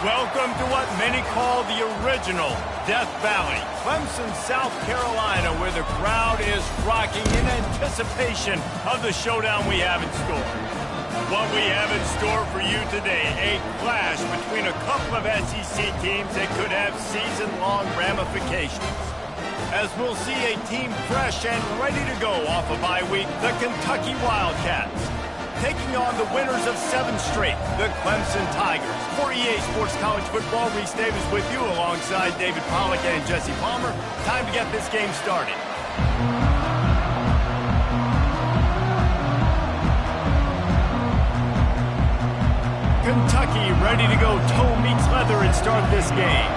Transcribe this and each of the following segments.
Welcome to what many call the original Death Valley, Clemson, South Carolina, where the crowd is rocking in anticipation of the showdown we have in store. What we have in store for you today, a clash between a couple of SEC teams that could have season-long ramifications. As we'll see a team fresh and ready to go off a bye week, the Kentucky Wildcats, taking on the winners of 7 straight, the Clemson Tigers. For EA Sports College Football, Reese Davis with you alongside David Pollack and Jesse Palmer. Time to get this game started. Kentucky ready to go toe meets leather and start this game.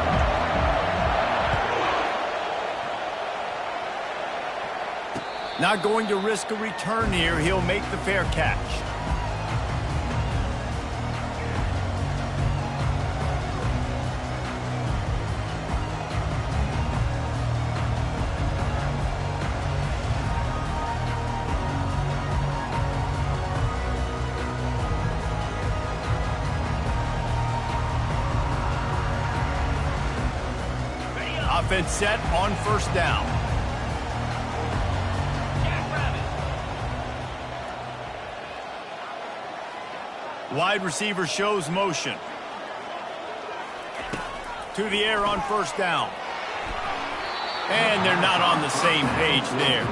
Not going to risk a return here. He'll make the fair catch. Offense set on first down. Wide receiver shows motion. To the air on first down. And they're not on the same page there.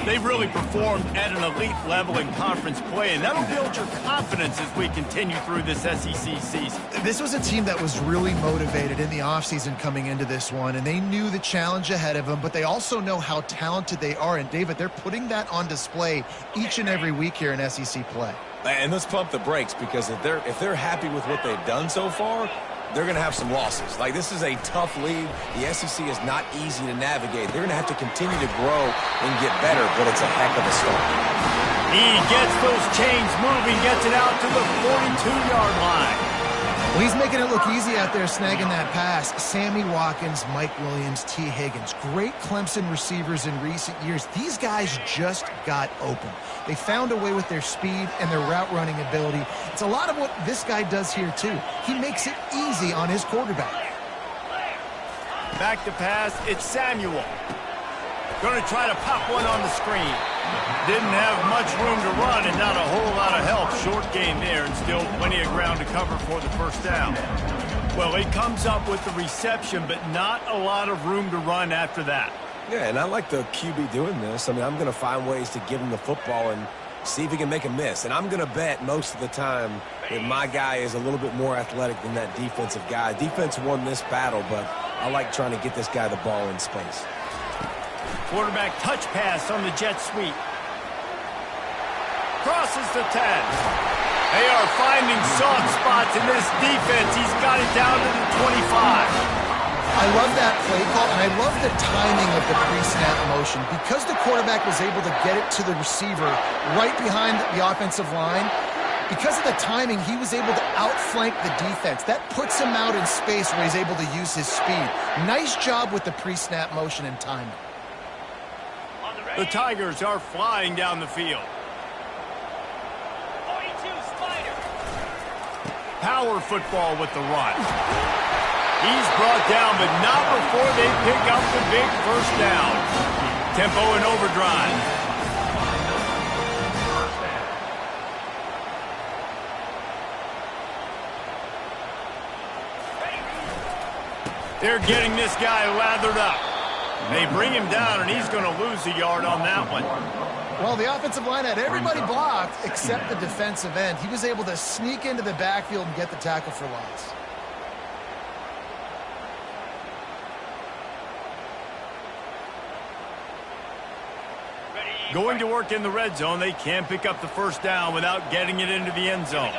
They've really performed at an elite level in conference play, and that'll build your confidence as we continue through this SEC season. This was a team that was really motivated in the offseason coming into this one, and they knew the challenge ahead of them, but they also know how talented they are. And, David, they're putting that on display each and every week here in SEC play. And let's pump the brakes, because if they're happy with what they've done so far, they're going to have some losses. Like, this is a tough league. The SEC is not easy to navigate. They're going to have to continue to grow and get better, but it's a heck of a start. He gets those chains moving, gets it out to the 42-yard line. Well, he's making it look easy out there, snagging that pass. Sammy Watkins, Mike Williams, T. Higgins. Great Clemson receivers in recent years. These guys just got open. They found a way with their speed and their route running ability. It's a lot of what this guy does here, too. He makes it easy on his quarterback. Back to pass, it's Samuel. Going to try to pop one on the screen. Didn't have much room to run and not a whole lot of help. Short game there and still plenty of ground to cover for the first down. Well, he comes up with the reception, but not a lot of room to run after that. Yeah, and I like the QB doing this. I mean, I'm going to find ways to give him the football and see if he can make a miss. And I'm going to bet most of the time that my guy is a little bit more athletic than that defensive guy. Defense won this battle, but I like trying to get this guy the ball in space. Quarterback touch pass on the jet sweep. Crosses the 10. They are finding soft spots in this defense. He's got it down to the 25. I love that play call, and I love the timing of the pre-snap motion. Because the quarterback was able to get it to the receiver right behind the offensive line, because of the timing, he was able to outflank the defense. That puts him out in space where he's able to use his speed. Nice job with the pre-snap motion and timing. The Tigers are flying down the field. Power football with the run. He's brought down, but not before they pick up the big first down. Tempo and overdrive. They're getting this guy lathered up. They bring him down, and he's going to lose a yard on that one. Well, the offensive line had everybody blocked except the defensive end. He was able to sneak into the backfield and get the tackle for loss. Going to work in the red zone. They can't pick up the first down without getting it into the end zone.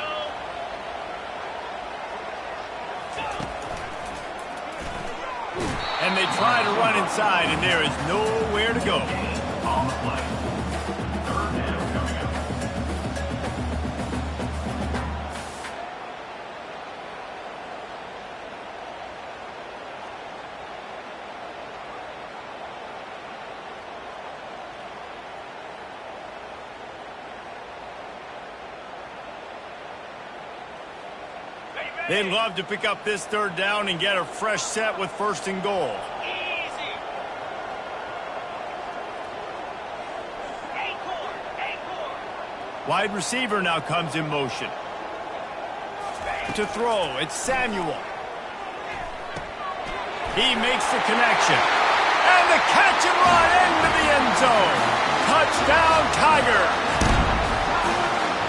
And they try to run inside, and there is nowhere to go. On the play. Third down coming up. They'd love to pick up this third down and get a fresh set with 1st and goal. Wide receiver now comes in motion. To throw, it's Samuel. He makes the connection. And the catch and run into the end zone. Touchdown, Tiger.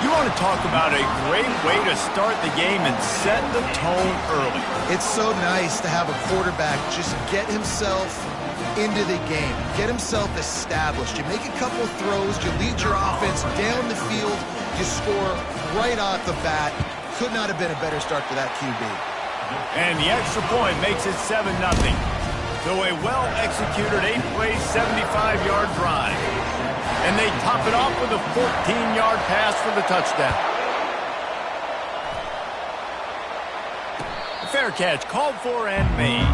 You want to talk about a great way to start the game and set the tone early. It's so nice to have a quarterback just get himself into the game, get himself established. You make a couple throws, you lead your offense down the field, you score right off the bat. Could not have been a better start for that QB. And the extra point makes it 7-0. So a well-executed 8-play, 75-yard drive. And they top it off with a 14-yard pass for the touchdown. Fair catch called for and made.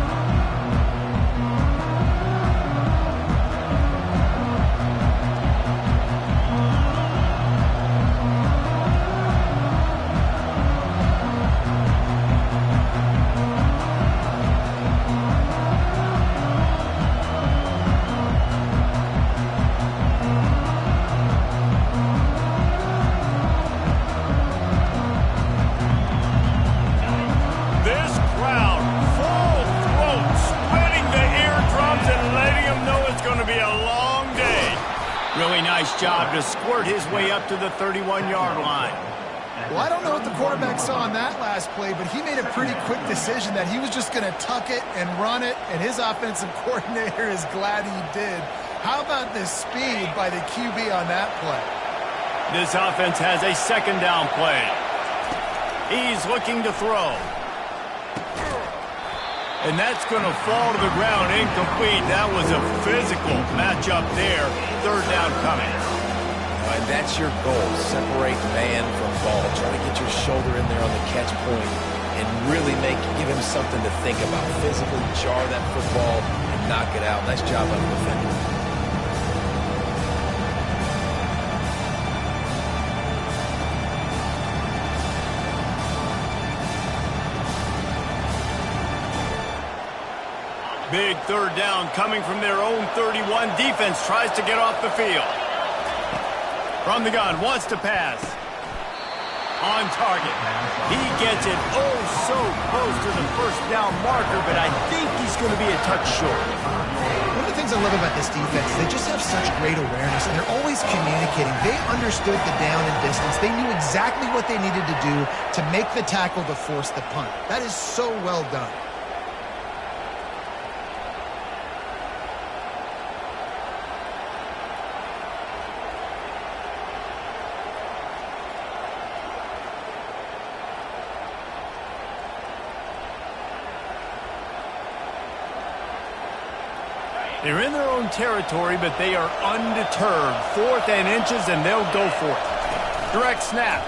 Job to squirt his way up to the 31-yard line. Well, I don't know what the quarterback saw on that last play, but he made a pretty quick decision that he was just going to tuck it and run it, and his offensive coordinator is glad he did. How about the speed by the QB on that play? This offense has a 2nd down play. He's looking to throw. And that's going to fall to the ground incomplete. That was a physical matchup there. 3rd down coming. And that's your goal. Separate man from ball. Try to get your shoulder in there on the catch point and really give him something to think about. Physically jar that football and knock it out. Nice job on the defender. Big 3rd down coming from their own 31. Defense tries to get off the field. From the gun, wants to pass. On target. He gets it so close to the 1st down marker, but I think he's going to be a touch short. One of the things I love about this defense, they just have such great awareness, and they're always communicating. They understood the down and distance. They knew exactly what they needed to do to make the tackle to force the punt. That is so well done. They're in their own territory, but they are undeterred. 4th and inches, and they'll go for it. Direct snap.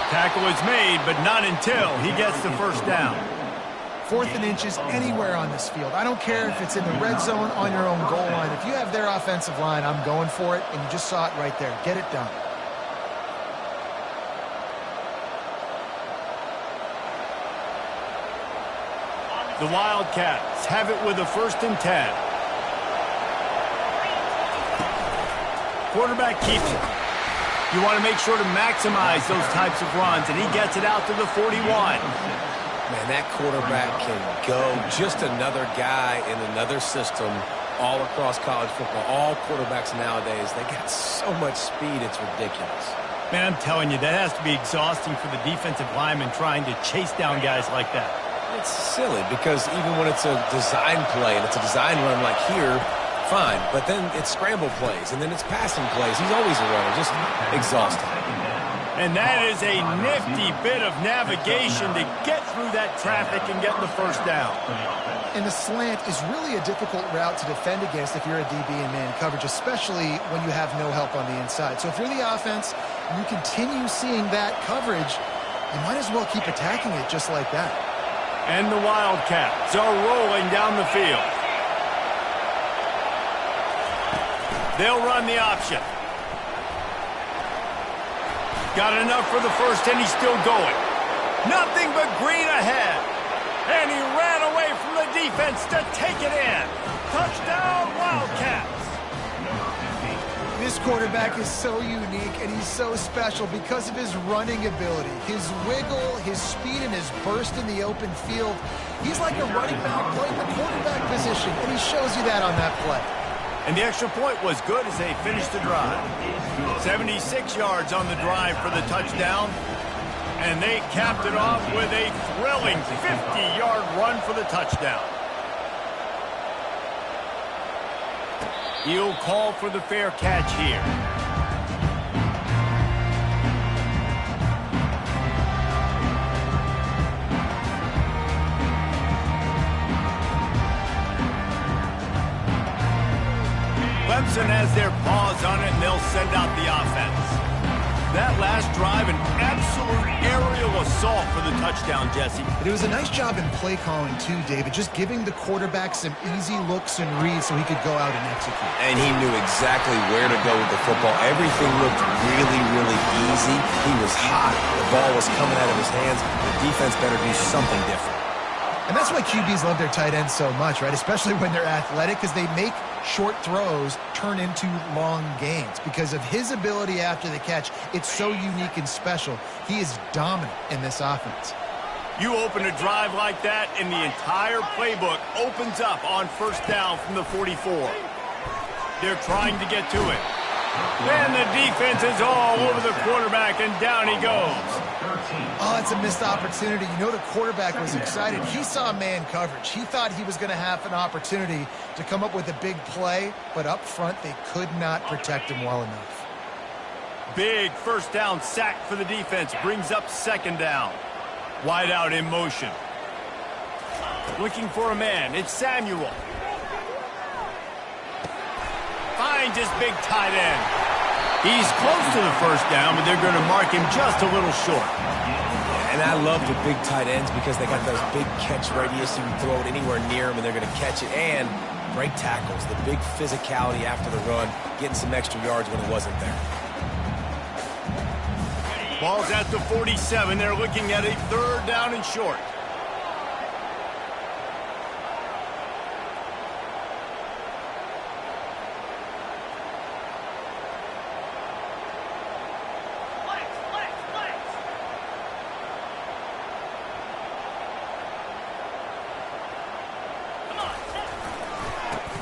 Tackle is made, but not until he gets the 1st down. 4th and inches anywhere on this field. I don't care if it's in the red zone on your own goal line. If you have their offensive line, I'm going for it, and you just saw it right there. Get it done. The Wildcats have it with a 1st and 10. Quarterback keeps it. You want to make sure to maximize those types of runs, and he gets it out to the 41. Man, that quarterback can go. Just another guy in another system all across college football. All quarterbacks nowadays, they got so much speed, it's ridiculous. Man, I'm telling you, that has to be exhausting for the defensive lineman trying to chase down guys like that. It's silly because even when it's a design play and it's a design run like here, fine. But then it's scramble plays and then it's passing plays. He's always a runner, just exhausting. And that is a nifty bit of navigation to get through that traffic and get the 1st down. And the slant is really a difficult route to defend against if you're a DB in man coverage, especially when you have no help on the inside. So if you're the offense and you continue seeing that coverage, you might as well keep attacking it just like that. And the Wildcats are rolling down the field. They'll run the option. Got enough for the 1st, and he's still going. Nothing but green ahead. And he ran away from the defense to take it in. Touchdown, Wildcats. This quarterback is so unique and he's so special because of his running ability, his wiggle, his speed, and his burst in the open field. He's like a running back playing the quarterback position, and he shows you that on that play. And the extra point was good as they finished the drive. 76 yards on the drive for the touchdown. And they capped it off with a thrilling 50-yard run for the touchdown. He'll call for the fair catch here. Clemson has their paws on it, and they'll send out the offense. That last drive, an absolute aerial assault for the touchdown, Jesse. But it was a nice job in play calling, too, David, just giving the quarterback some easy looks and reads so he could go out and execute. And he knew exactly where to go with the football. Everything looked really, really easy. He was hot. The ball was coming out of his hands. The defense better do something different. And that's why QBs love their tight ends so much, right? Especially when they're athletic, because they make short throws turn into long gains. Because of his ability after the catch, it's so unique and special. He is dominant in this offense. You open a drive like that, and the entire playbook opens up on first down from the 44. They're trying to get to it. Then the defense is all over the quarterback, and down he goes. Oh, it's a missed opportunity. You know the quarterback was excited. He saw man coverage. He thought he was going to have an opportunity to come up with a big play, but up front they could not protect him well enough. Big first down sack for the defense. Brings up second down. Wide out in motion. Looking for a man. It's Samuel. Finds his big tight end. He's close to the first down, but they're going to mark him just a little short. And I love the big tight ends because they got those big catch radius. You can throw it anywhere near them, and they're going to catch it. And great tackles, the big physicality after the run, getting some extra yards when it wasn't there. Ball's at the 47. They're looking at a third down and short.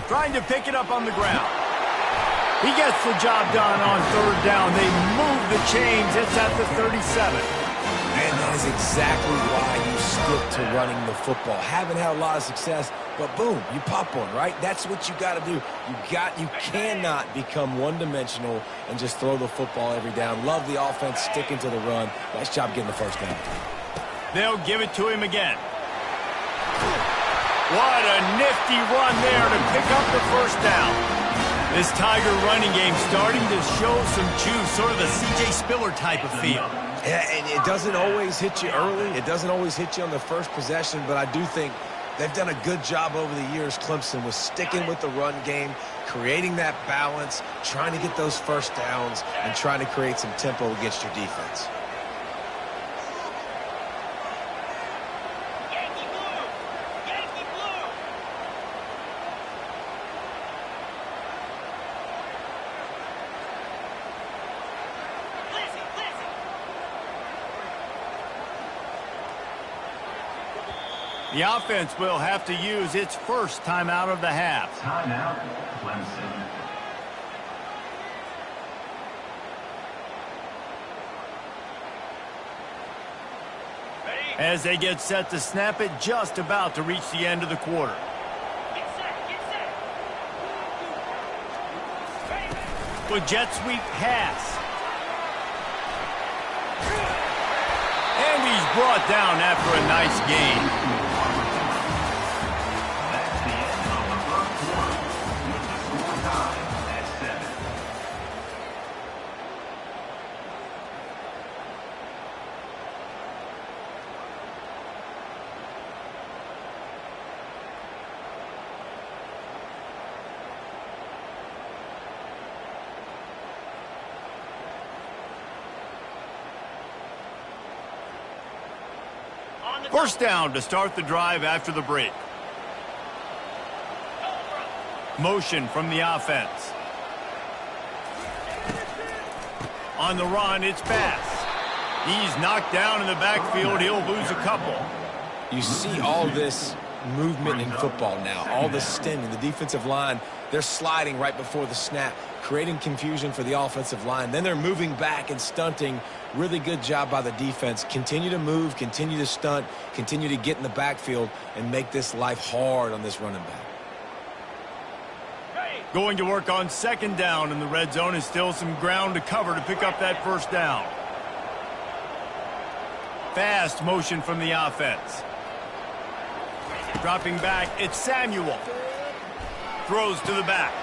Trying to pick it up on the ground. He gets the job done on third down. They move the chains. It's at the 37. And that is exactly why you stick to running the football. Haven't had a lot of success, but boom, you pop one, right? That's what you got to do. You cannot become one-dimensional and just throw the football every down. Love the offense sticking to the run. Nice job getting the first down. They'll give it to him again. What a nifty run there to pick up the first down. This Tiger running game starting to show some juice, sort of a C.J. Spiller type of feel. Yeah, and it doesn't always hit you early. It doesn't always hit you on the first possession, but I do think they've done a good job over the years, Clemson, with sticking with the run game, creating that balance, trying to get those first downs, and trying to create some tempo against your defense. The offense will have to use its first timeout of the half. Timeout, Clemson. As they get set to snap it, just about to reach the end of the quarter. With jet sweep pass. And he's brought down after a nice gain. That's the end of the first quarter. With the score tied at 7. First down to start the drive after the break. Motion from the offense. On the run, it's pass. He's knocked down in the backfield. He'll lose a couple. You see all this movement in football now, all the stemming. The defensive line, they're sliding right before the snap, creating confusion for the offensive line. Then they're moving back and stunting. Really good job by the defense. Continue to move, continue to stunt, continue to get in the backfield and make this life hard on this running back. Going to work on second down in the red zone. Is still some ground to cover to pick up that first down. Fast motion from the offense. Dropping back, it's Samuel. Throws to the back.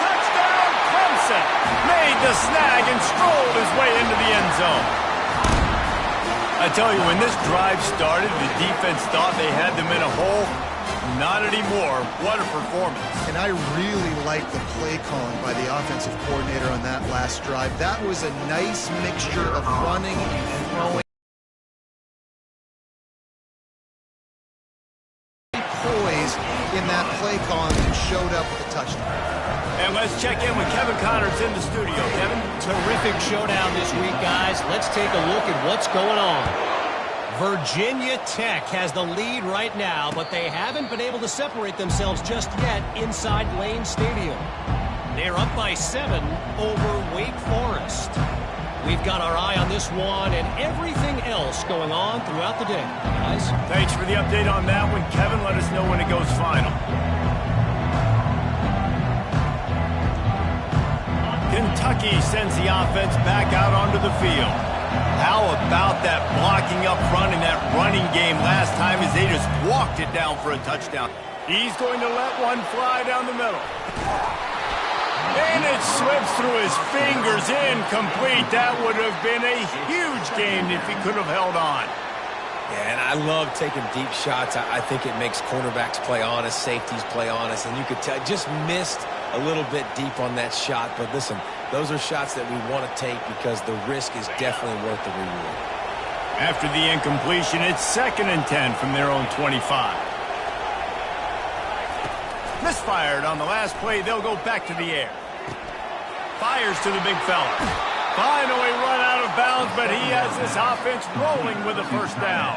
Touchdown, Clemson! Made the snag and strolled his way into the end zone. I tell you, when this drive started, the defense thought they had them in a hole. Not anymore. What a performance. And I really like the play calling by the offensive coordinator on that last drive. That was a nice mixture of running and throwing. Poised in that play calling and showed up with a touchdown. And let's check in with Kevin Connors in the studio. Kevin? Terrific showdown this week, guys. Let's take a look at what's going on. Virginia Tech has the lead right now, but they haven't been able to separate themselves just yet inside Lane Stadium. They're up by 7 over Wake Forest. We've got our eye on this one and everything else going on throughout the day, guys. Thanks for the update on that one, Kevin. Let us know when it goes final. Kentucky sends the offense back out onto the field. How about that blocking up front in that running game last time as they just walked it down for a touchdown? He's going to let one fly down the middle. And it slips through his fingers, incomplete. That would have been a huge gain if he could have held on. Yeah, and I love taking deep shots. I think it makes cornerbacks play honest, safeties play honest, and you could tell just missed a little bit deep on that shot. But listen, those are shots that we want to take because the risk is definitely worth the reward. After the incompletion, it's 2nd and 10 from their own 25. Misfired on the last play. They'll go back to the air. Fires to the big fella. Finally run out of bounds, but he has this offense rolling with a first down.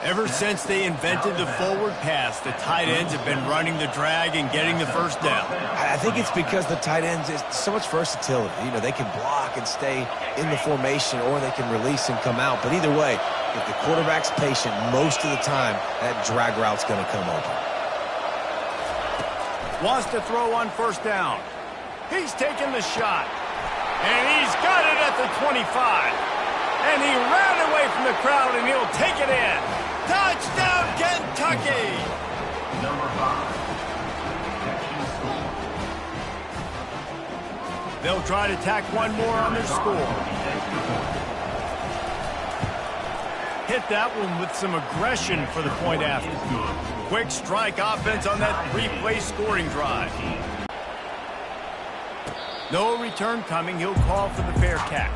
Ever since they invented the forward pass, the tight ends have been running the drag and getting the first down. I think it's because the tight ends is so much versatility. You know, they can block and stay in the formation, or they can release and come out. But either way, if the quarterback's patient, most of the time, that drag route's going to come open. Wants to throw on first down. He's taking the shot. And he's got it at the 25. And he ran away from the crowd, and he'll take it in. Touchdown, Kentucky! Number 5. They'll try to tack one more on their score. Hit that one with some aggression for the point after. Quick strike offense on that 3-play scoring drive. No return coming. He'll call for the fair catch.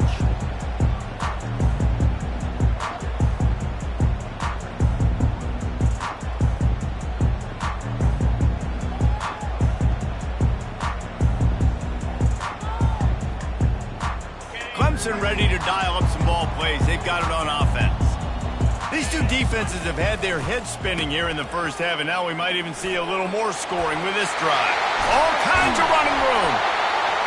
Clemson ready to dial up some ball plays. They've got it on offense. These two defenses have had their heads spinning here in the first half, and now we might even see a little more scoring with this drive. All kinds of running room.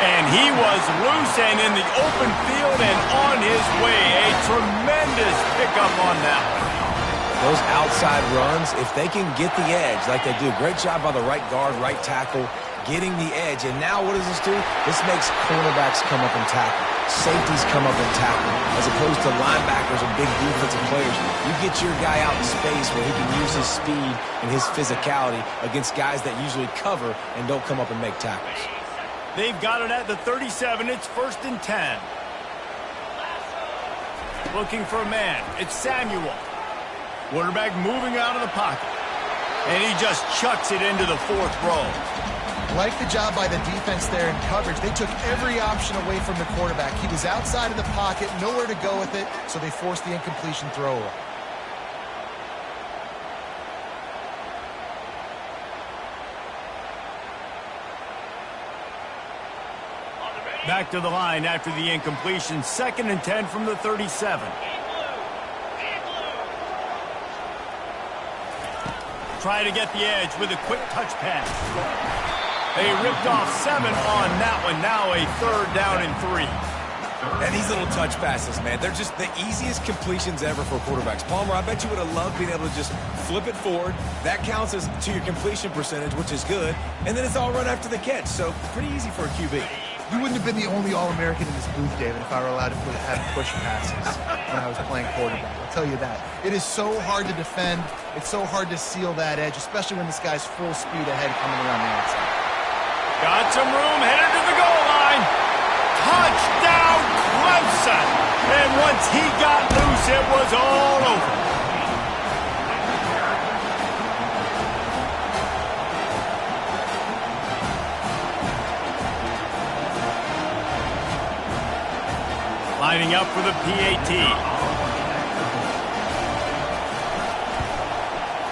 And he was loose and in the open field and on his way. A tremendous pickup on that one. Those outside runs, if they can get the edge like they do, great job by the right guard, right tackle, getting the edge. And now what does this do? This makes cornerbacks come up and tackle. Safeties come up and tackle. As opposed to linebackers or big defensive players, you get your guy out in space where he can use his speed and his physicality against guys that usually cover and don't come up and make tackles. They've got it at the 37. It's 1st and 10. Looking for a man. It's Samuel. Quarterback moving out of the pocket. And he just chucks it into the 4th row. Like the job by the defense there in coverage. They took every option away from the quarterback. He was outside of the pocket, nowhere to go with it, so they forced the incompletion throw. Back to the line after the incompletion. 2nd and 10 from the 37. Try to get the edge with a quick touch pass. They ripped off 7 on that one. Now a 3rd down and 3. And these little touch passes, man, they're just the easiest completions ever for quarterbacks. Palmer, I bet you would have loved being able to just flip it forward. That counts as to your completion percentage, which is good. And then it's all run after the catch. So pretty easy for a QB. You wouldn't have been the only All-American in this booth, David, if I were allowed to have push passes when I was playing quarterback. I'll tell you that. It is so hard to defend. It's so hard to seal that edge, especially when this guy's full speed ahead coming around the outside. Got some room, headed to the goal line. Touchdown, Clemson! And once he got loose, it was all over. Lining up for the PAT.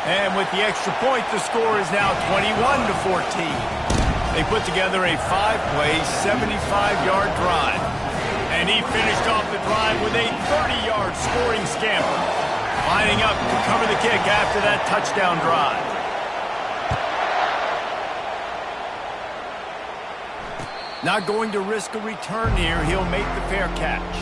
And with the extra point, the score is now 21-14. They put together a 5-play, 75-yard drive. And he finished off the drive with a 30-yard scoring scamper. Lining up to cover the kick after that touchdown drive. Not going to risk a return here. He'll make the fair catch.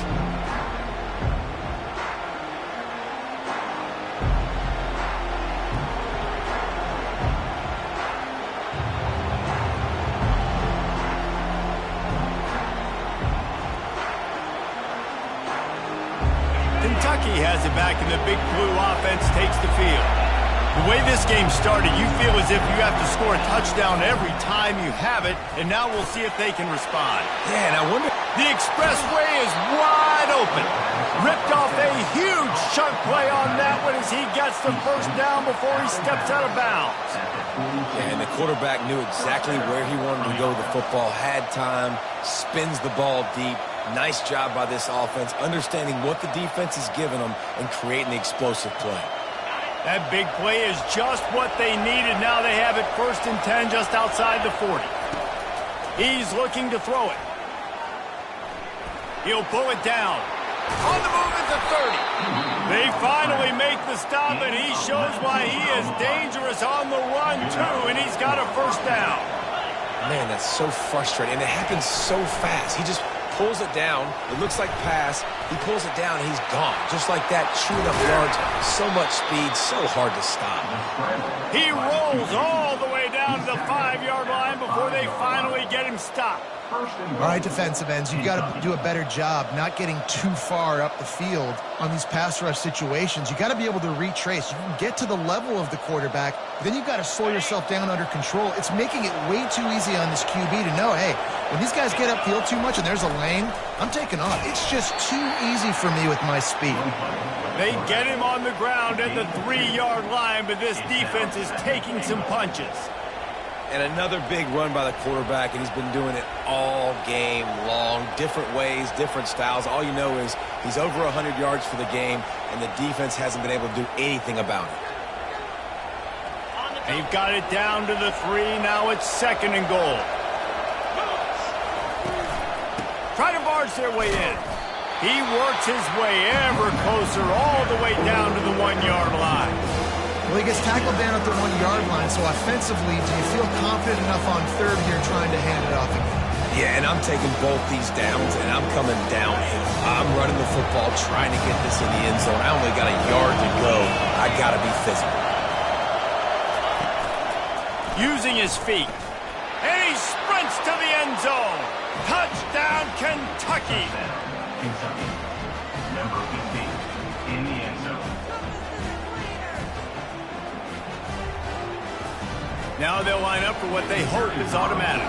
Kentucky has it back, and the Big Blue offense takes the field. The way this game started, you feel as if you have to score a touchdown every time you have it, and now we'll see if they can respond. Yeah, and I wonder... The expressway is wide open. Ripped off a huge chunk play on that one as he gets the 1st down before he steps out of bounds. Yeah, and the quarterback knew exactly where he wanted to go with the football, had time, spins the ball deep. Nice job by this offense, understanding what the defense is giving them and creating the explosive play. That big play is just what they needed. Now they have it 1st and 10 just outside the 40. He's looking to throw it. He'll pull it down. On the move at the 30. They finally make the stop, and he shows why he is dangerous on the run, too, and he's got a 1st down. Man, that's so frustrating, and it happens so fast. He just pulls it down. It looks like pass. He pulls it down, and he's gone. Just like that, chewing up yards. So much speed, so hard to stop. He rolls all the way down to the 5-yard line before they finally get him stopped. All right, defensive ends, you've got to do a better job not getting too far up the field on these pass rush situations. You've got to be able to retrace. You can get to the level of the quarterback, then you've got to slow yourself down under control. It's making it way too easy on this QB to know, hey, when these guys get upfield too much and there's a lane, I'm taking off. It's just too easy for me with my speed. They get him on the ground at the 3-yard line, but this defense is taking some punches. And another big run by the quarterback, and he's been doing it all game long. Different ways, different styles. All you know is he's over 100 yards for the game, and the defense hasn't been able to do anything about it. They've got it down to the 3. Now it's 2nd and goal. Try to barge their way in. He works his way ever closer all the way down to the 1-yard line. Well, he gets tackled down at the 1-yard line, so offensively, do you feel confident enough on 3rd here trying to hand it off again? Yeah, and I'm taking both these downs, and I'm coming downhill. I'm running the football, trying to get this in the end zone. I only got a yard to go. I got to be physical. Using his feet. And he sprints to the end zone. Touchdown, Kentucky. Kentucky, number 15, in the end zone. Now they'll line up for what they hope is automatic.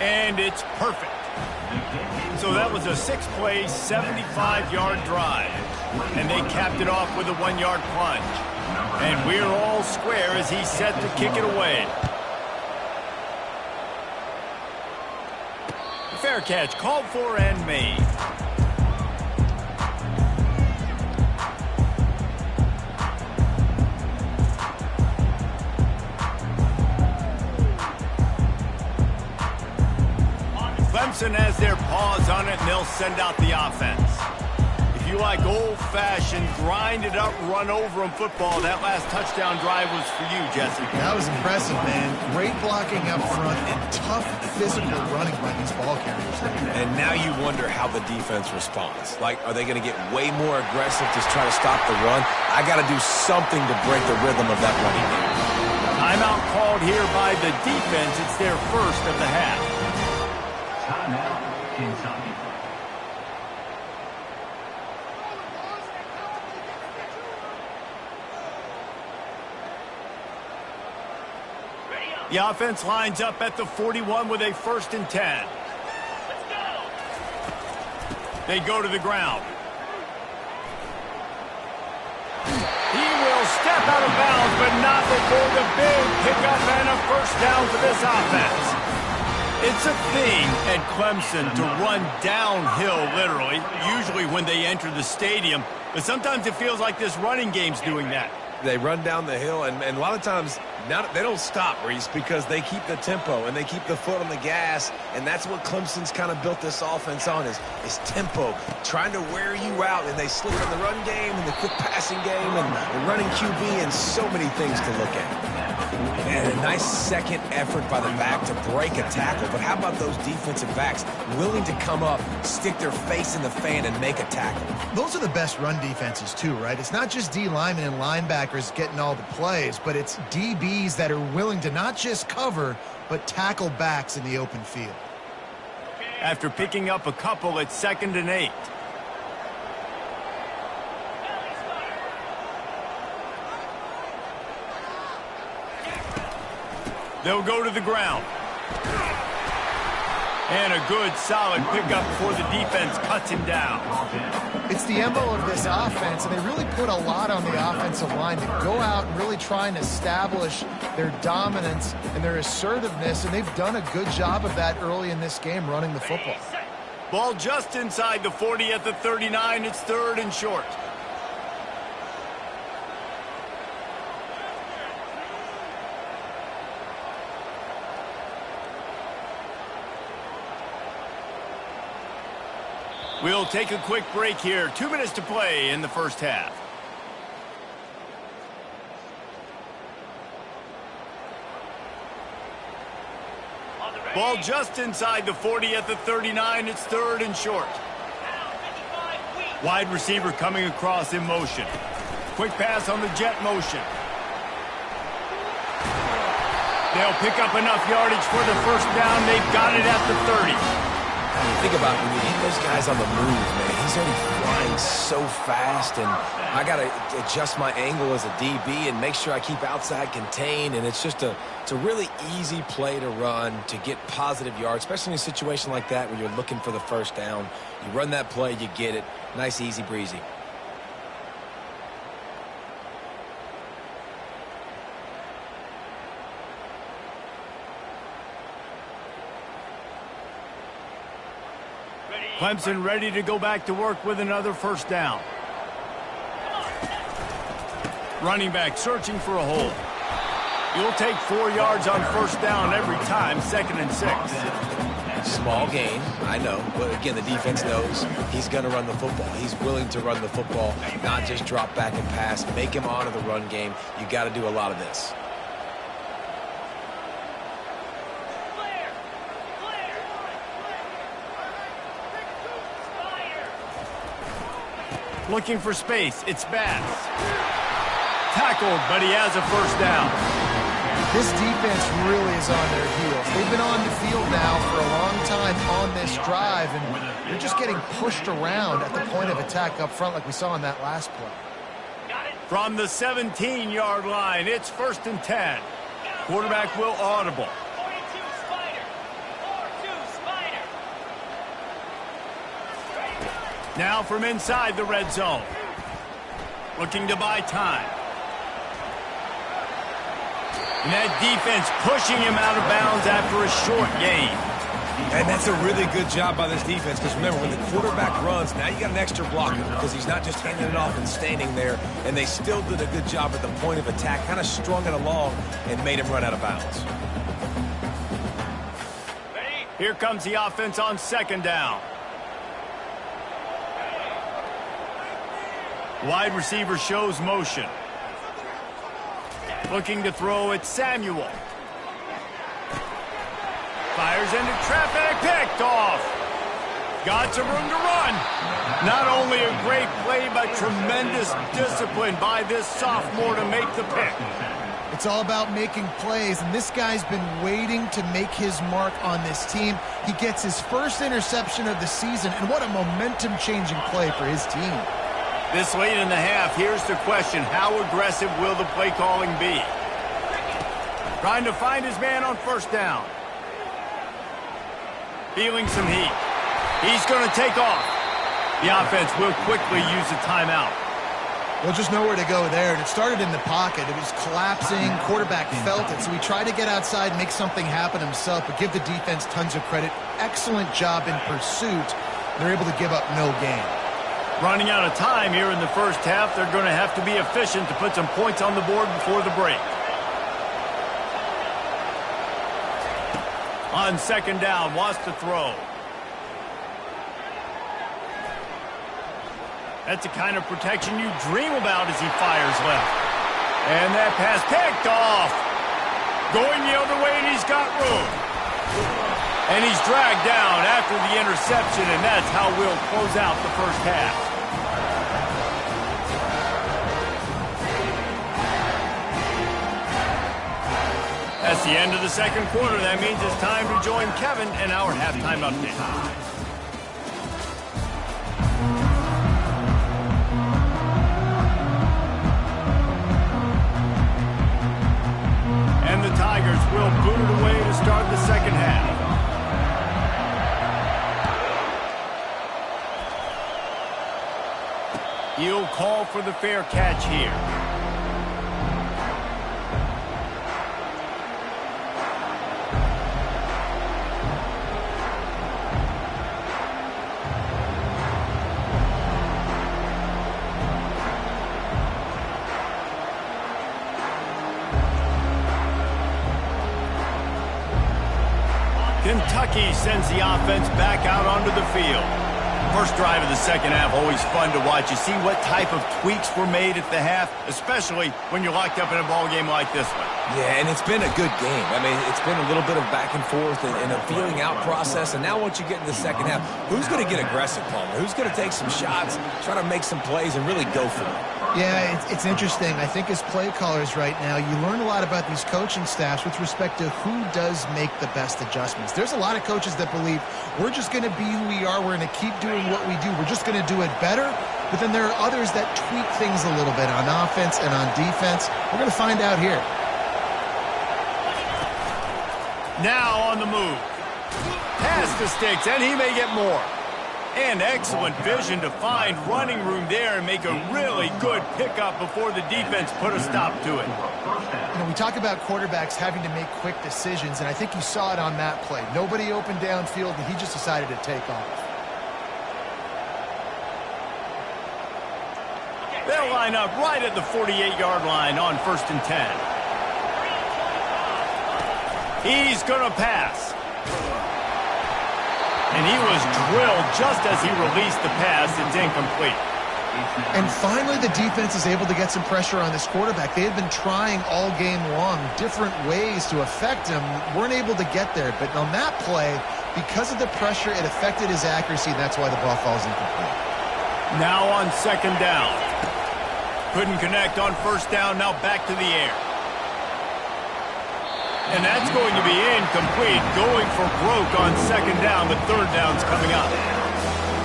And it's perfect. So that was a 6-play, 75-yard drive. And they capped it off with a 1-yard plunge. And we're all square as he's set to kick it away. Fair catch called for and made. Clemson has their paws on it, and they'll send out the offense. If you like old-fashioned, grind-it-up, run-over-'em football, that last touchdown drive was for you, Jesse. That was impressive, man. Great blocking up front and tough physical running by these ball carriers. And now you wonder how the defense responds. Like, are they going to get way more aggressive to try to stop the run? I got to do something to break the rhythm of that running game. Timeout called here by the defense. It's their first of the half. Timeout, Kentucky. The offense lines up at the 41 with a 1st and 10. Let's go. They go to the ground. He will step out of bounds, but not before the big pickup and a 1st down for this offense. It's a thing at Clemson to run downhill, literally, usually when they enter the stadium. But sometimes it feels like this running game's doing that. They run down the hill, and a lot of times they don't stop, Reese, because they keep the tempo and they keep the foot on the gas, and that's what Clemson's kind of built this offense on is tempo, trying to wear you out, and they slip in the run game and the quick passing game and the running QB and so many things to look at. And a nice second effort by the back to break a tackle, but how about those defensive backs willing to come up, stick their face in the fan, and make a tackle? Those are the best run defenses, too, right? It's not just D linemen and linebackers getting all the plays, but it's DBs that are willing to not just cover, but tackle backs in the open field. After picking up a couple, it's 2nd and 8. They'll go to the ground. And a good, solid pickup before the defense cuts him down. It's the MO of this offense, and they really put a lot on the offensive line to go out and really try and establish their dominance and their assertiveness, and they've done a good job of that early in this game running the football. Ball just inside the 40 at the 39. It's 3rd and short. We'll take a quick break here. 2 minutes to play in the first half. Ball just inside the 40 at the 39. It's 3rd and short. Wide receiver coming across in motion. Quick pass on the jet motion. They'll pick up enough yardage for the 1st down. They've got it at the 30. Think about when you get those guys on the move, man. He's already flying so fast, and I got to adjust my angle as a DB and make sure I keep outside contained, and it's a really easy play to run to get positive yards, especially in a situation like that where you're looking for the 1st down. You run that play, you get it. Nice, easy breezy. Clemson ready to go back to work with another 1st down. Running back searching for a hole. You'll take 4 yards on 1st down every time, 2nd and 6. Small gain, I know, but again, the defense knows he's going to run the football. He's willing to run the football, not just drop back and pass, make him honor the run game. You got to do a lot of this. Looking for space. It's Bass. Tackled, but he has a 1st down. This defense really is on their heels. They've been on the field now for a long time on this drive, and they're just getting pushed around at the point of attack up front like we saw in that last play. From the 17-yard line, it's 1st and 10. Quarterback will audible. Now from inside the red zone. Looking to buy time. And that defense pushing him out of bounds after a short gain. And that's a really good job by this defense, because remember, when the quarterback runs, now you got an extra blocker because he's not just handing it off and standing there, and they still did a good job at the point of attack, kind of strung it along and made him run out of bounds. Here comes the offense on second down. Wide receiver shows motion. Looking to throw it, Samuel. Fires into traffic, picked off. Got some room to run. Not only a great play, but tremendous discipline by this sophomore to make the pick. It's all about making plays, and this guy's been waiting to make his mark on this team. He gets his first interception of the season, and what a momentum-changing play for his team. This late in the half, here's the question. How aggressive will the play calling be? Trying to find his man on first down. Feeling some heat. He's going to take off. The offense will quickly use a timeout. Well, just nowhere to go there. And it started in the pocket. It was collapsing. Quarterback felt it. So he tried to get outside and make something happen himself, but give the defense tons of credit. Excellent job in pursuit. They're able to give up no gain. Running out of time here in the first half. They're going to have to be efficient to put some points on the board before the break. On second down, wants to throw. That's the kind of protection you dream about as he fires left. And that pass picked off. Going the other way, and he's got room. And he's dragged down after the interception, and that's how we'll close out the first half. That's the end of the second quarter. That means it's time to join Kevin in our halftime update. And the Tigers will boot it away to start the second half. He'll call for the fair catch here. Kentucky sends the offense back out onto the field. First drive of the second half, always fun to watch. You see what type of tweaks were made at the half, especially when you're locked up in a ball game like this one. Yeah, and it's been a good game. I mean, it's been a little bit of back and forth and a feeling out process. And now once you get in the second half, who's going to get aggressive, Palmer? Who's going to take some shots, try to make some plays, and really go for it? Yeah, it's interesting. I think as play callers right now, you learn a lot about these coaching staffs with respect to who does make the best adjustments. There's a lot of coaches that believe we're just going to be who we are. We're going to keep doing what we do. We're just going to do it better. But then there are others that tweak things a little bit on offense and on defense. We're going to find out here. Now on the move. Pass the sticks, and he may get more. And excellent vision to find running room there and make a really good pickup before the defense put a stop to it. You know, we talk about quarterbacks having to make quick decisions, and I think you saw it on that play. Nobody open downfield, and he just decided to take off. They'll line up right at the 48-yard line on 1st and 10. He's going to pass. And he was drilled just as he released the pass. It's incomplete. And finally, the defense is able to get some pressure on this quarterback. They had been trying all game long different ways to affect him. Weren't able to get there. But on that play, because of the pressure, it affected his accuracy. And that's why the ball falls incomplete. Now on second down. Couldn't connect on first down. Now back to the air. And that's going to be incomplete. Going for broke on second down. The third down's coming up.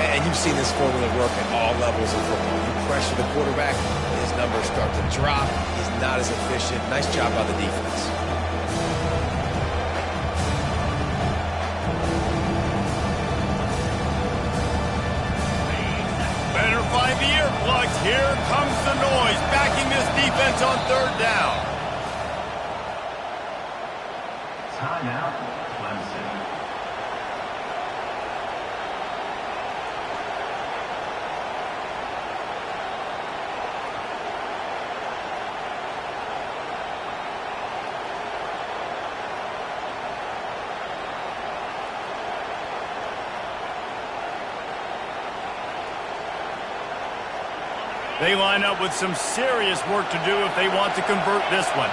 And you've seen this formula work at all levels of football. You pressure the quarterback, his numbers start to drop. He's not as efficient. Nice job by the defense. Better find the earplugs. Here comes the noise. Backing this defense on third down. Timeout, Clemson. They line up with some serious work to do if they want to convert this one.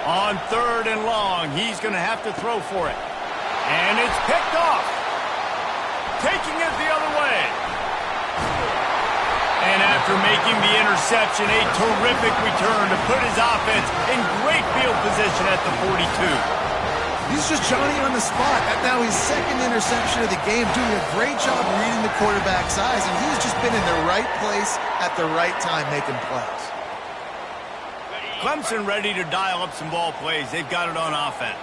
On 3rd and long, he's going to have to throw for it. And it's picked off. Taking it the other way. And after making the interception, a terrific return to put his offense in great field position at the 42. He's just Johnny on the spot. Now his 2nd interception of the game, doing a great job reading the quarterback's eyes, and he's just been in the right place at the right time making plays. Clemson ready to dial up some ball plays. They've got it on offense.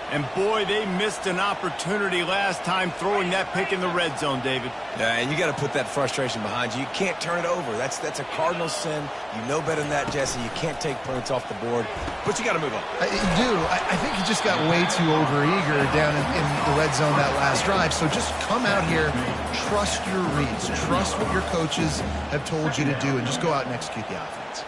And boy, they missed an opportunity last time throwing that pick in the red zone, David. Yeah, and you got to put that frustration behind you. You can't turn it over. That's a cardinal sin. You know better than that, Jesse. You can't take points off the board, but you got to move on. You do. I think he just got way too overeager down in the red zone that last drive. So just come out here, trust your reads, trust what your coaches have told you to do, and just go out and execute the offense.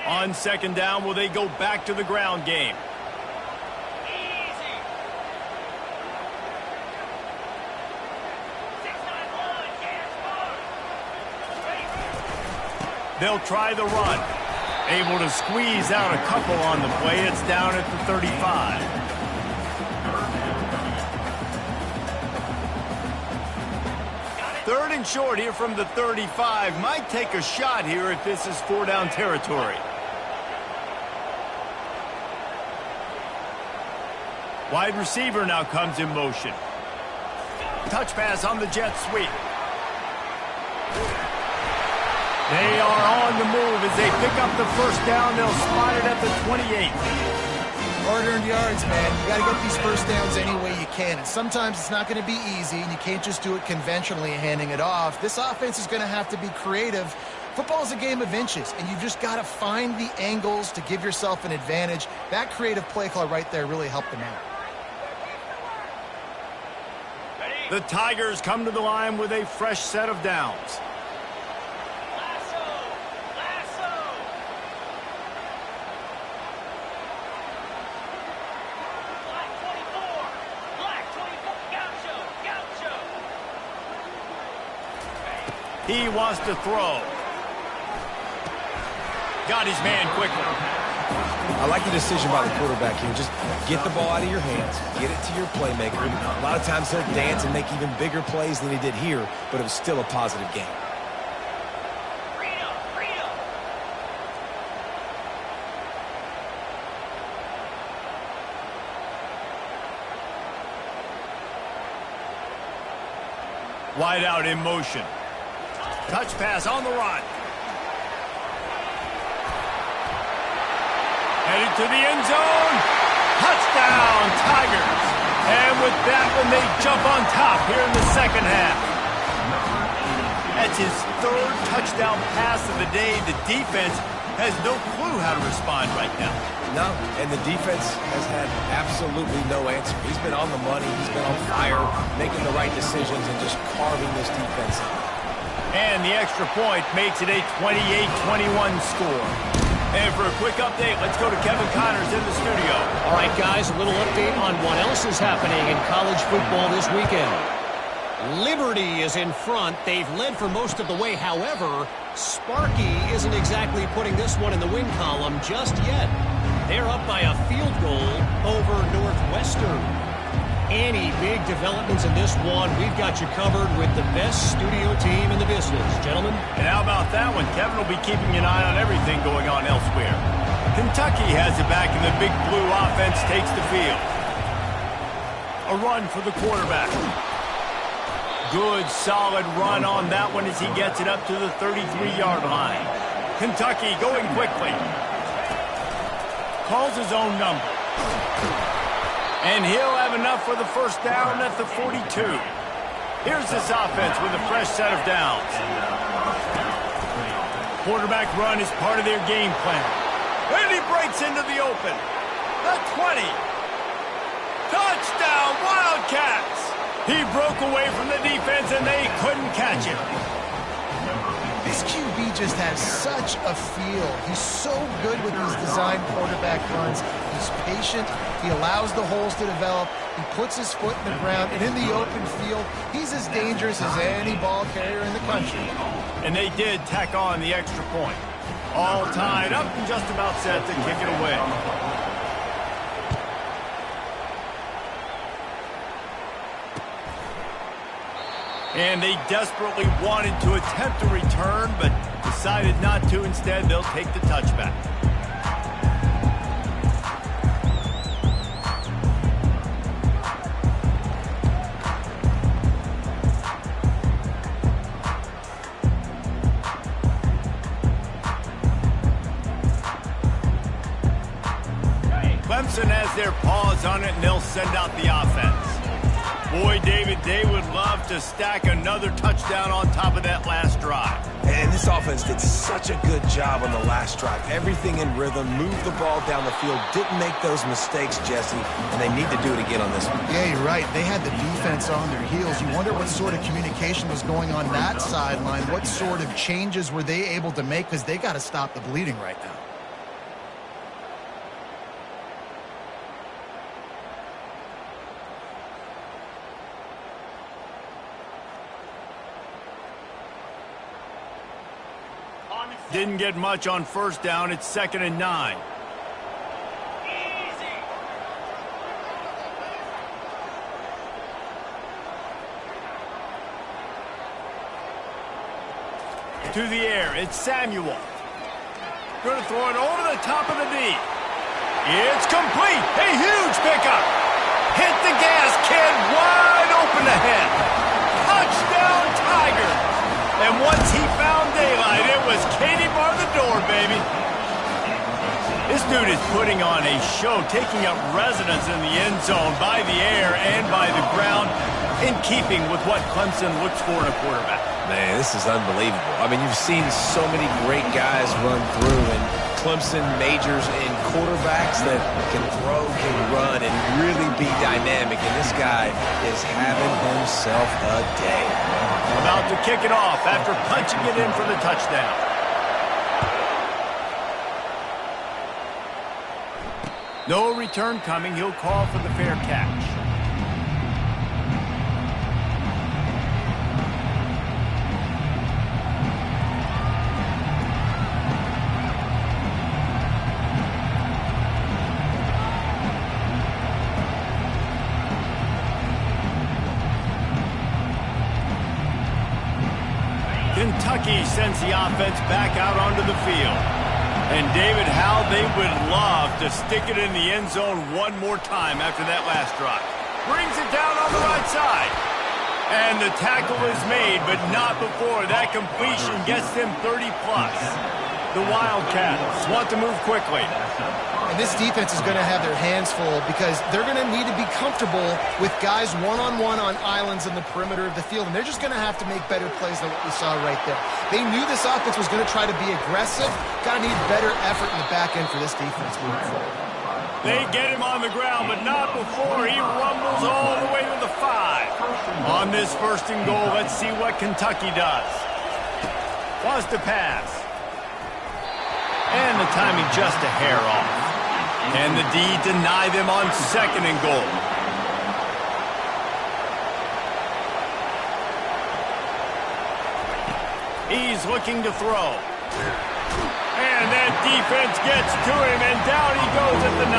On 2nd down, will they go back to the ground game? They'll try the run. Able to squeeze out a couple on the play. It's down at the 35. Third and short here from the 35. Might take a shot here if this is 4-down territory. Wide receiver now comes in motion. Touch pass on the jet sweep. They are on the move as they pick up the 1st down. They'll spot it at the 28. Hard-earned yards, man. You got to get these 1st downs any way you can. And sometimes it's not going to be easy, and you can't just do it conventionally handing it off. This offense is going to have to be creative. Football is a game of inches, and you've just got to find the angles to give yourself an advantage. That creative play call right there really helped them out. The Tigers come to the line with a fresh set of downs. He wants to throw. Got his man quickly. I like the decision by the quarterback here. Just get the ball out of your hands, get it to your playmaker. A lot of times he'll dance and make even bigger plays than he did here, but it was still a positive game. Wide out in motion. Touch pass on the run. Headed to the end zone. Touchdown, Tigers. And with that one, they jump on top here in the 2nd half. That's his 3rd touchdown pass of the day. The defense has no clue how to respond right now. No, and the defense has had absolutely no answer. He's been on the money. He's been on fire, making the right decisions and just carving this defense up. And the extra point makes it a 28-21 score. And for a quick update, let's go to Kevin Connors in the studio. All right, guys, a little update on what else is happening in college football this weekend. Liberty is in front. They've led for most of the way. However, Sparky isn't exactly putting this one in the win column just yet. They're up by a field goal over Northwestern. Any big developments in this one, we've got you covered with the best studio team in the business. Gentlemen? And how about that one? Kevin will be keeping an eye on everything going on elsewhere. Kentucky has it back, and the big blue offense takes the field. A run for the quarterback. Good, solid run on that one as he gets it up to the 33-yard line. Kentucky going quickly. Calls his own number. And he'll have enough for the 1st down at the 42. Here's this offense with a fresh set of downs. Quarterback run is part of their game plan. And he breaks into the open. The 20. Touchdown, Wildcats! He broke away from the defense, and they couldn't catch him. This QB QB just has such a feel. He's so good with these design quarterback runs. He's patient. He allows the holes to develop. He puts his foot in the ground. And in the open field, he's as dangerous as any ball carrier in the country. And they did tack on the extra point. All tied up and just about set to kick it away. And they desperately wanted to attempt a return, but decided not to. Instead, they'll take the touchback. Clemson has their paws on it, and they'll send out the offense. Boy, David, they would love to stack another touchdown on top of that last drive. And this offense did such a good job on the last drive. Everything in rhythm, moved the ball down the field, didn't make those mistakes, Jesse, and they need to do it again on this one. Yeah, you're right. They had the defense on their heels. You wonder what sort of communication was going on that sideline. What sort of changes were they able to make, because they got to stop the bleeding right now. Didn't get much on first down. It's 2nd and 9. To the air, it's Samuel. Going to throw it over the top of the knee. It's complete. A huge pickup. Hit the gas, kid. Wide open ahead. Touchdown, Tiger. And once he found daylight, it was Katie bar the door, baby. This dude is putting on a show, taking up residence in the end zone by the air and by the ground, in keeping with what Clemson looks for in a quarterback. Man, this is unbelievable. I mean, you've seen so many great guys run through, and Clemson majors in quarterbacks that can throw, can run, and really be dynamic. And this guy is having himself a day. About to kick it off after punching it in for the touchdown. No return coming. He'll call for the fair catch. Kentucky sends the offense back out onto the field. And David, how they would love to stick it in the end zone one more time after that last drive. Brings it down on the right side. And the tackle is made, but not before that completion gets them 30-plus. The Wildcats want to move quickly. And this defense is going to have their hands full, because they're going to need to be comfortable with guys one-on-one on islands in the perimeter of the field. And they're just going to have to make better plays than what we saw right there. They knew this offense was going to try to be aggressive. Got to need better effort in the back end for this defense moving forward. They get him on the ground, but not before he rumbles all the way to the 5. On this 1st and goal, let's see what Kentucky does. Wants to pass. And the timing just a hair off. And the D deny them on 2nd and goal. He's looking to throw. And that defense gets to him, and down he goes at the 9.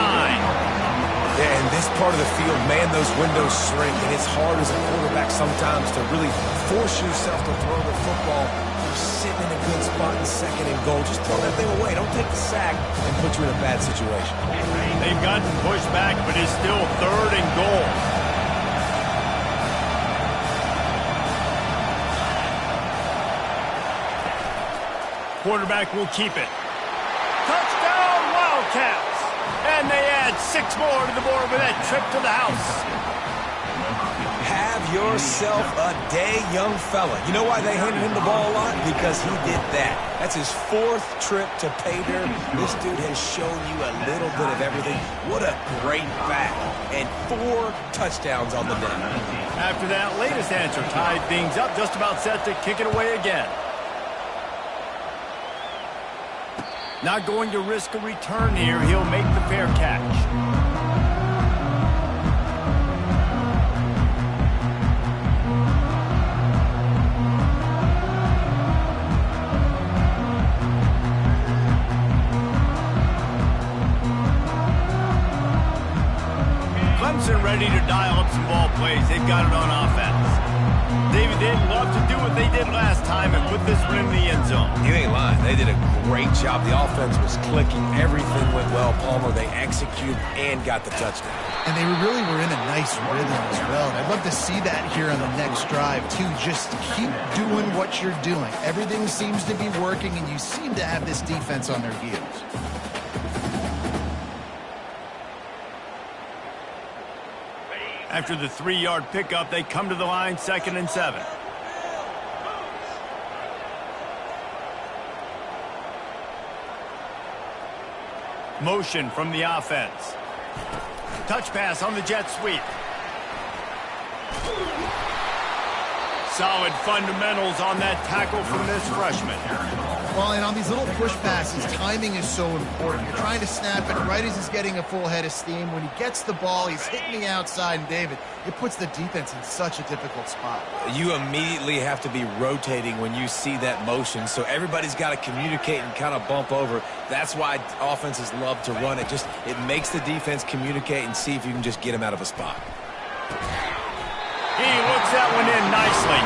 Yeah, in this part of the field, man, those windows shrink, and it's hard as a quarterback sometimes to really force yourself to throw the football. You're sitting in a good spot in 2nd and goal. Just throw that thing away. Don't take the sack and put you in a bad situation. They've gotten pushed back, but it's still 3rd and goal. Quarterback will keep it. Touchdown, Wildcats! And they add 6 more to the board with that trip to the house. Have yourself a day, young fella. You know why they handed him the ball a lot? Because he did that. That's his 4th trip to pay dirt. This dude has shown you a little bit of everything. What a great back. And 4 touchdowns on the day. After that latest answer tied things up, just about set to kick it away again. Not going to risk a return here. He'll make the fair catch. Clemson ready to dial up some ball plays. They've got it on offense. David, they'd love to do what they did last time and put this one in the end zone. You ain't lying. They did a great job. The offense was clicking. Everything went well. Palmer, they executed and got the touchdown. And they really were in a nice rhythm as well. And I'd love to see that here on the next drive, too. Just keep doing what you're doing. Everything seems to be working, and you seem to have this defense on their heels. After the 3-yard pickup, they come to the line, 2nd and 7. Motion from the offense. Touch pass on the jet sweep. Solid fundamentals on that tackle from this freshman. Well, and on these little push passes, timing is so important. You're trying to snap it right as he's getting a full head of steam. When he gets the ball, he's hitting the outside, and David, it puts the defense in such a difficult spot. You immediately have to be rotating when you see that motion, so everybody's got to communicate and kind of bump over. That's why offenses love to run it. It makes the defense communicate and see if you can just get him out of a spot. He looks that one in nicely.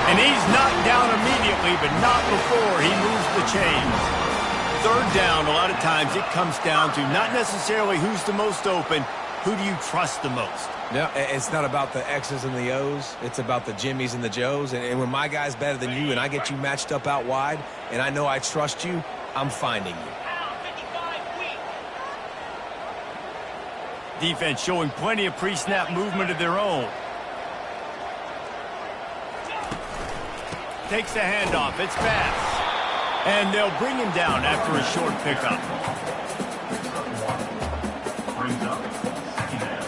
And he's knocked down immediately, but not before he moves the chains. 3rd down, a lot of times it comes down to not necessarily who's the most open, who do you trust the most? No, it's not about the X's and the O's. It's about the Jimmys and the Joes. And when my guy's better than you and I get you matched up out wide and I know I trust you, I'm finding you. Defense showing plenty of pre-snap movement of their own. Takes the handoff. It's fast. And they'll bring him down after a short pickup. Brings up 2nd down.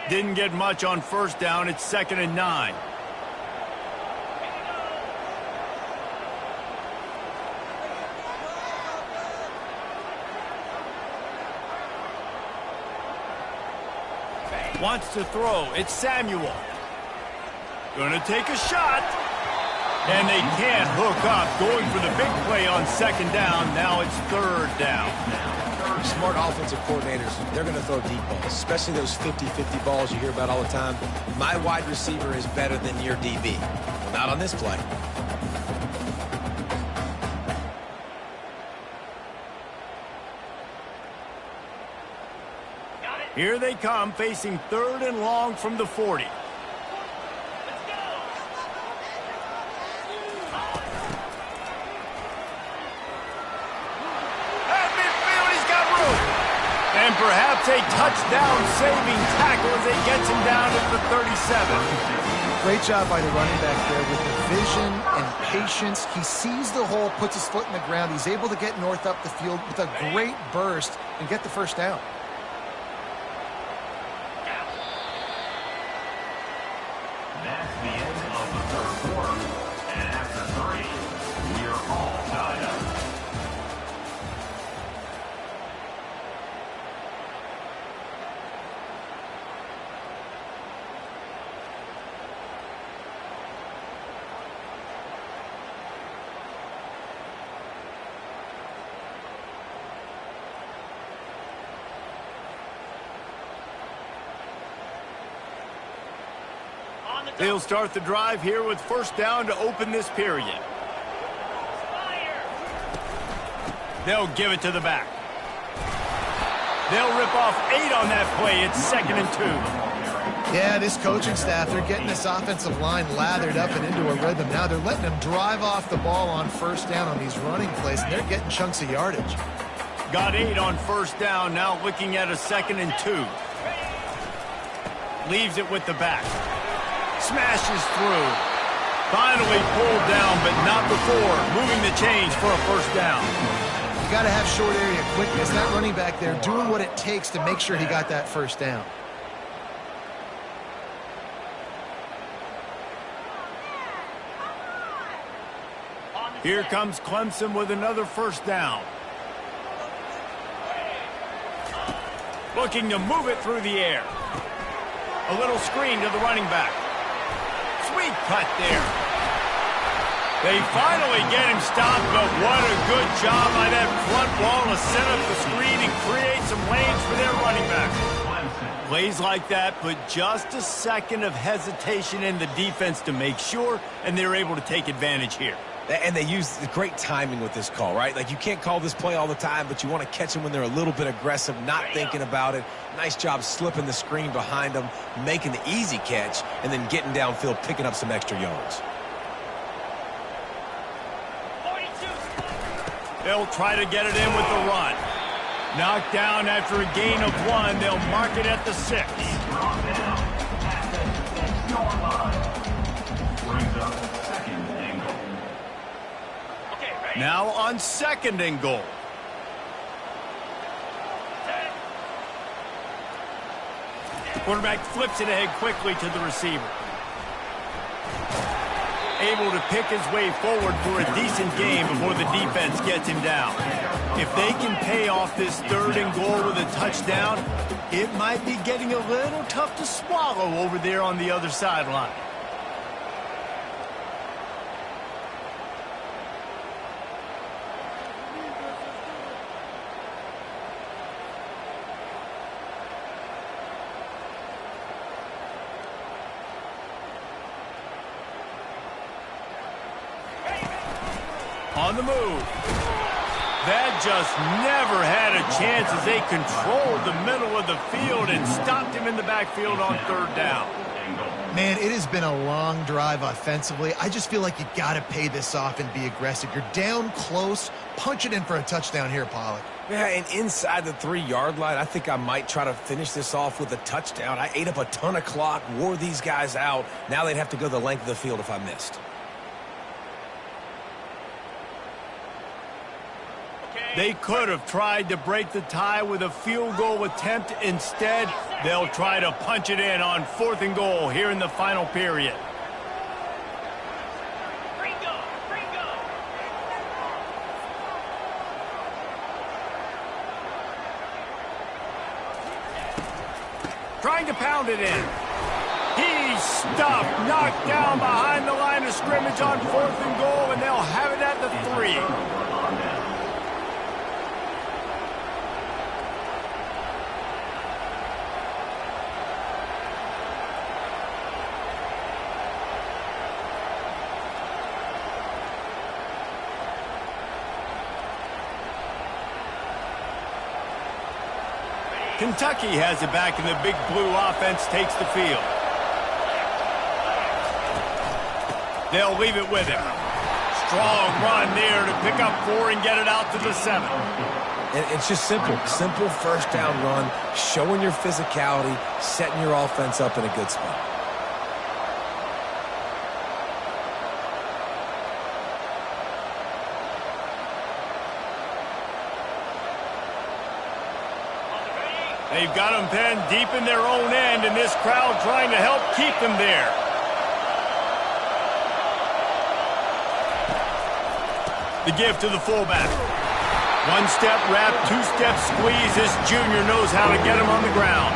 Didn't get much on 1st down. It's 2nd and 9. Wants to throw. It's Samuel. Going to take a shot. And they can't hook up. Going for the big play on 2nd down. Now it's 3rd down. Smart offensive coordinators, they're going to throw deep balls, especially those 50-50 balls you hear about all the time. My wide receiver is better than your DB. Well, not on this play. Here they come, facing 3rd and long from the 40. At midfield, he's got room. And perhaps a touchdown-saving tackle as he gets him down at the 37. Great job by the running back there with the vision and patience. He sees the hole, puts his foot in the ground. He's able to get north up the field with a great burst and get the 1st down. That's the end of the 3rd quarter. And after 3, we're all tied up. They'll start the drive here with 1st down to open this period. They'll give it to the back. They'll rip off 8 on that play. It's 2nd and 2. Yeah, this coaching staff, they're getting this offensive line lathered up and into a rhythm. Now they're letting them drive off the ball on 1st down on these running plays, and they're getting chunks of yardage. Got 8 on 1st down. Now looking at a 2nd and 2. Leaves it with the back. Smashes through. Finally pulled down, but not before moving the chains for a 1st down. got to have short area quickness. That running back there doing what it takes to make sure he got that first down. Here comes Clemson with another first down. Looking to move it through the air. A little screen to the running back. Sweet cut there. They finally get him stopped, but what a good job by that front wall to set up the screen and create some lanes for their running back. Plays like that put just a second of hesitation in the defense to make sure, and they're able to take advantage here. And they use the great timing with this call, right? Like, you can't call this play all the time, but you want to catch them when they're a little bit aggressive, not thinking about it. Nice job slipping the screen behind them, making the easy catch, and then getting downfield, picking up some extra yards. They'll try to get it in with the run. Knocked down after a gain of 1. They'll mark it at the 6. Now on 2nd and goal. Quarterback flips it ahead quickly to the receiver. Able to pick his way forward for a decent game before the defense gets him down. If they can pay off this 3rd and goal with a touchdown, it might be getting a little tough to swallow over there on the other sideline. On the move. That just never had a chance as they controlled the middle of the field and stopped him in the backfield on 3rd down. Man, it has been a long drive offensively. I just feel like you got to pay this off and be aggressive. You're down close. Punch it in for a touchdown here, Pollack. Yeah, and inside the 3-yard line, I think I might try to finish this off with a touchdown. I ate up a ton of clock, wore these guys out. Now they'd have to go the length of the field if I missed. They could have tried to break the tie with a field goal attempt. Instead, they'll try to punch it in on 4th and goal here in the final period. Trying to pound it in. He's stopped, knocked down behind the line of scrimmage on 4th and goal, and they'll have it at the 3. Kentucky has it back, and the big blue offense takes the field. They'll leave it with him. Strong run there to pick up 4 and get it out to the 7. And it's just simple. Simple first down run, showing your physicality, setting your offense up in a good spot. They've got them pinned deep in their own end, and this crowd trying to help keep them there. The give to the fullback. 1-step wrap, 2-step squeeze. This junior knows how to get him on the ground.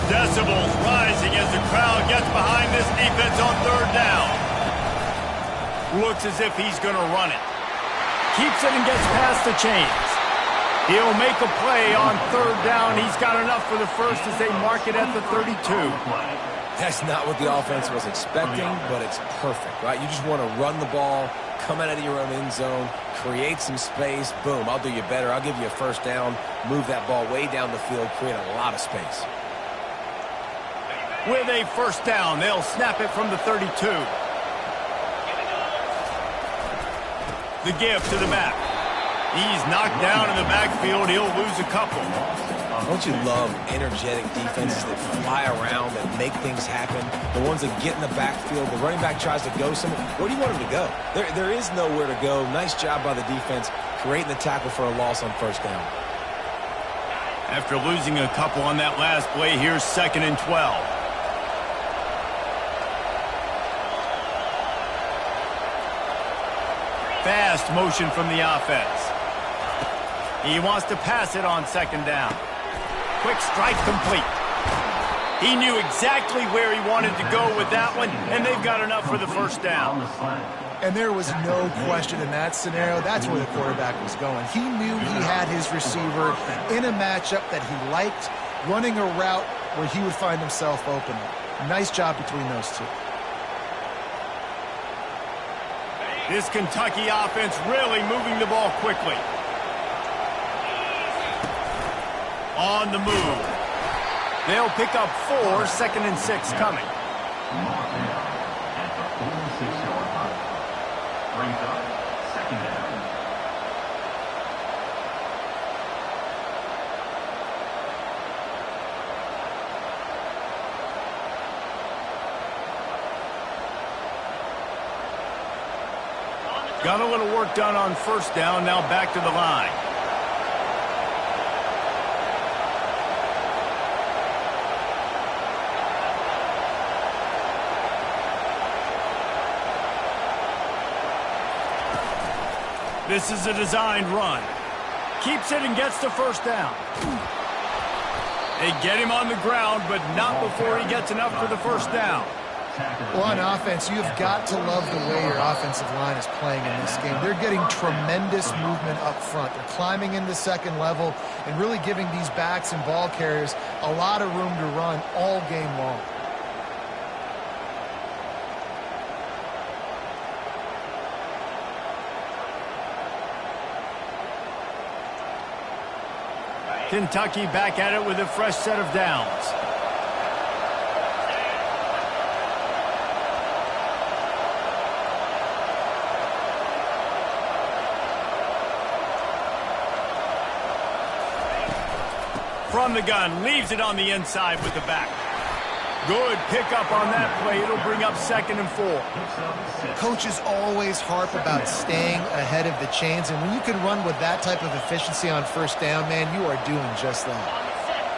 Decibels rising as the crowd gets behind this defense on 3rd down. Looks as if he's going to run it. Keeps it and gets past the chains. He'll make a play on 3rd down. He's got enough for the first as they mark it at the 32. That's not what the offense was expecting, but it's perfect, right? You just want to run the ball, come out of your own end zone, create some space. Boom, I'll do you better. I'll give you a first down, move that ball way down the field, create a lot of space. With a first down, they'll snap it from the 32. The give to the back. He's knocked down in the backfield. He'll lose a couple. Don't you love energetic defenses that fly around, that make things happen? The ones that get in the backfield, the running back tries to go somewhere. Where do you want him to go? There is nowhere to go. Nice job by the defense creating the tackle for a loss on first down. After losing a couple on that last play, here's 2nd and 12. Fast motion from the offense. He wants to pass it on 2nd down. Quick strike complete. He knew exactly where he wanted to go with that one, and they've got enough for the first down. And there was no question in that scenario. That's where the quarterback was going. He knew he had his receiver in a matchup that he liked, running a route where he would find himself open. Nice job between those two. This Kentucky offense really moving the ball quickly. On the move. They'll pick up 4, 2nd and 6 coming. Brings up 2nd down. Got a little work done on first down. Now back to the line. This is a designed run. Keeps it and gets the first down. They get him on the ground, but not before he gets enough for the first down. Well, on offense, you've got to love the way your offensive line is playing in this game. They're getting tremendous movement up front. They're climbing into second level and really giving these backs and ball carriers a lot of room to run all game long. Kentucky back at it with a fresh set of downs. From the gun, leaves it on the inside with the back. Good pickup on that play. It'll bring up 2nd and 4. Coaches always harp about staying ahead of the chains, and when you can run with that type of efficiency on first down, man, you are doing just that.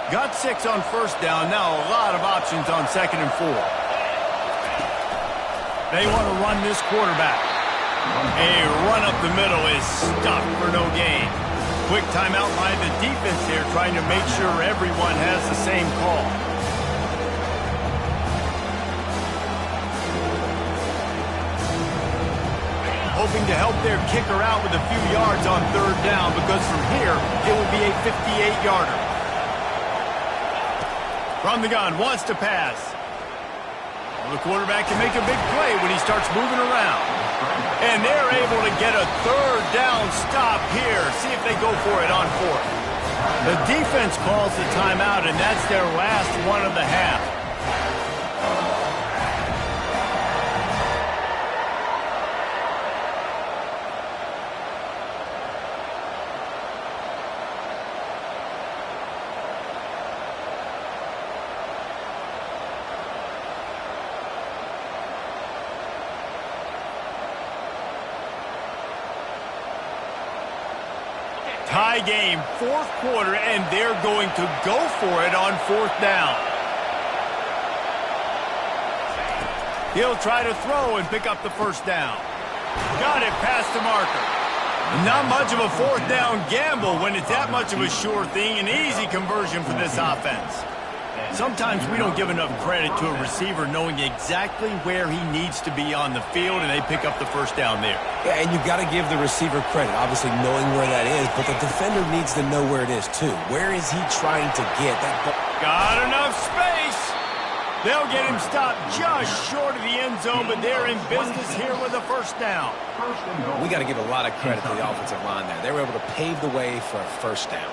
Got 6 on first down. Now a lot of options on 2nd and 4. They want to run this quarterback. A run up the middle is stuffed for no gain. Quick timeout by the defense here, trying to make sure everyone has the same call. Hoping to help their kicker out with a few yards on 3rd down, because from here, it will be a 58-yarder. From the gun, wants to pass. Well, the quarterback can make a big play when he starts moving around. And they're able to get a 3rd down stop here. See if they go for it on 4th. The defense calls the timeout, and that's their last one of the half. Tie game, 4th quarter, and they're going to go for it on 4th down. He'll try to throw and pick up the first down. Got it past the marker. Not much of a 4th down gamble when it's that much of a sure thing. An easy conversion for this offense. Sometimes we don't give enough credit to a receiver knowing exactly where he needs to be on the field, and they pick up the first down there. Yeah, and you've got to give the receiver credit, obviously knowing where that is, but the defender needs to know where it is too. Where is he trying to get that ball? Got enough space. They'll get him stopped just short of the end zone, but they're in business here with a first down. We got to give a lot of credit to the offensive line there. They were able to pave the way for a first down.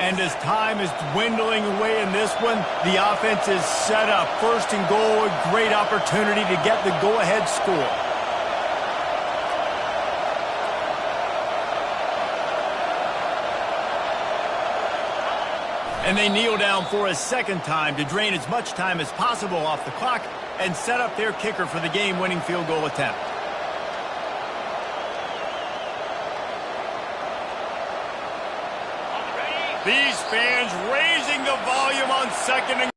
And as time is dwindling away in this one, the offense is set up. First and goal, a great opportunity to get the go-ahead score. And they kneel down for a second time to drain as much time as possible off the clock and set up their kicker for the game-winning field goal attempt. These fans raising the volume on second and